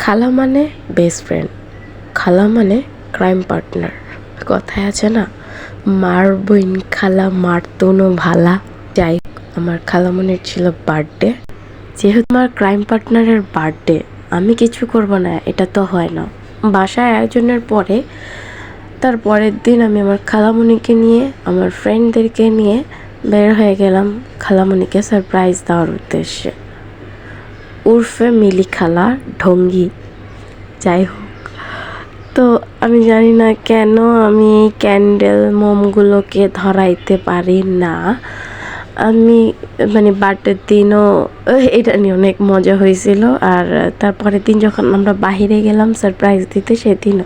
খালা মানে best friend, খালা মানে ক্রাইম পার্টনার। কথায় আছে না, মার বইন খালা মার তোনো ভালা। যাই হোক, আমার খালামণির ছিল বার্থডে। যেহেতু আমার ক্রাইম পার্টনারের বার্থডে, আমি কিছু করব না এটা তো হয় না। বাসায় আয়োজনের পরে তার পরের দিন আমি আমার খালামণিকে নিয়ে, আমার ফ্রেন্ডদেরকে নিয়ে বের হয়ে গেলাম খালামণিকে সারপ্রাইজ দেওয়ার উদ্দেশ্যে, উর্ফে মিলি খালা ঢঙ্গি। যাই হোক, তো আমি জানি না কেন আমি এই ক্যান্ডেল মোমগুলোকে ধরাইতে পারি না। আমি মানে বার্থডের দিনও এটা নিয়ে অনেক মজা হয়েছিল। আর তারপরের দিন যখন আমরা বাহিরে গেলাম সারপ্রাইজ দিতে, সেদিনও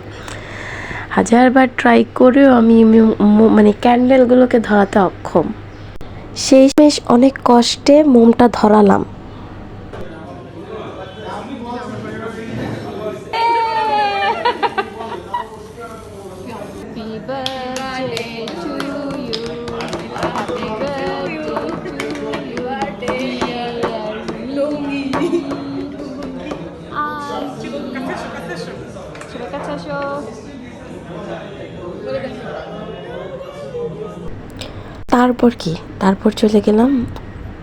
হাজারবার ট্রাই করেও আমি মানে ক্যান্ডেলগুলোকে ধরাতে অক্ষম। সেই বেশ অনেক কষ্টে মোমটা ধরালাম। তারপর তারপর চলে গেলাম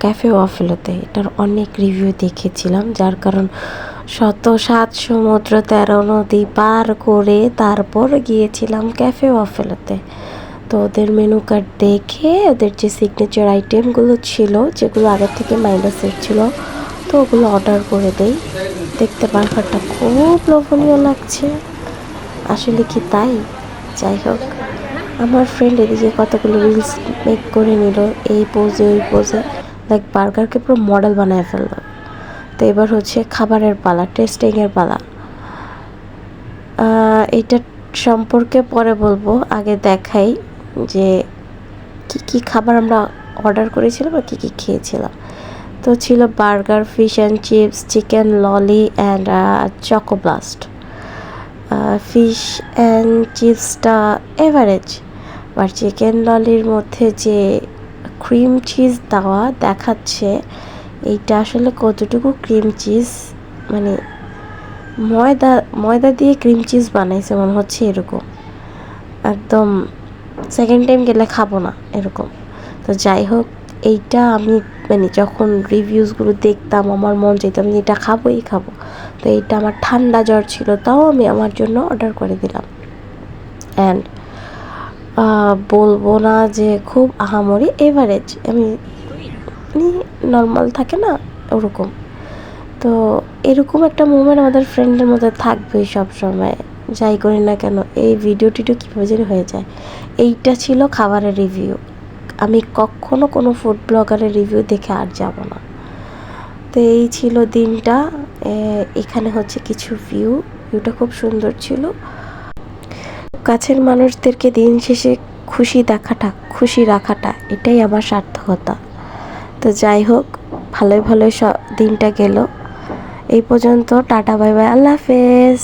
ক্যাফে ওয়াফেলোতে। এটার অনেক রিভিউ দেখেছিলাম, যার কারণ 7 সমুদ্র 13 নদী পার করে তারপর গিয়েছিলাম ক্যাফে ওয়াফেলোতে। তো ওদের মেনু কার্ড দেখে ওদের যে সিগনেচার আইটেমগুলো ছিল, যেগুলো আগের থেকে মাইনাসের ছিল, তো ওগুলো অর্ডার করে দেই। দেখতে বার্গারটা খুব লোভনীয় লাগছে, আসলে কি তাই? যাই হোক, আমার ফ্রেন্ড এদিকে কতগুলো রিলস মেক করে নিল, এই পোজে ওই পোজে, লাইক বার্গারকে পুরো মডেল বানায় ফেললো। তো এবার হচ্ছে খাবারের পালা, টেস্টিংয়ের পালা। এটা সম্পর্কে পরে বলবো, আগে দেখাই যে কি খাবার আমরা অর্ডার করেছিলাম আর কি খেয়েছিলাম। তো ছিল burger, fish and chips, chicken lolly and chocoblast. Fish and চিপসটা এভারেজ, আর চিকেন ললির মধ্যে যে ক্রিম চিজ দেওয়া দেখাচ্ছে, এইটা আসলে কতটুকু ক্রিম চিজ, মানে ময়দা দিয়ে ক্রিম চিজ বানাইছে মনে হচ্ছে, এরকম একদম সেকেন্ড টাইম গেলে খাবো না এরকম। তো যাই হোক, এইটা আমি মানে যখন রিভিউসগুলো দেখতাম আমার মন চাইতো আমি এটা খাবোই খাবো। তো এইটা আমার ঠান্ডা জ্বর ছিল, তাও আমি আমার জন্য অর্ডার করে দিলাম। অ্যান্ড বলবো না যে খুব আহামরি, এভারেজ, আমি নর্মাল থাকে না ওরকম। তো এরকম একটা মুভমেন্ট আমাদের ফ্রেন্ডের মধ্যে থাকবেই সব সময়, যাই করি না কেন। এই ভিডিও টিডিও কীভাবে যেন হয়ে যায়। এইটা ছিল খাবারের রিভিউ। আমি কখনো কোনো ফুড ব্লগারের রিভিউ দেখে আর যাব না। তো এই ছিল দিনটা। এখানে হচ্ছে কিছু ভিউটা খুব সুন্দর ছিল। কাছের মানুষদেরকে দিন শেষে খুশি রাখাটা এটাই আমার সার্থকতা। তো যাই হোক, ভালোই দিনটা গেল। এই পর্যন্ত, টাটা বাই বাই, আল্লাহ হাফেজ।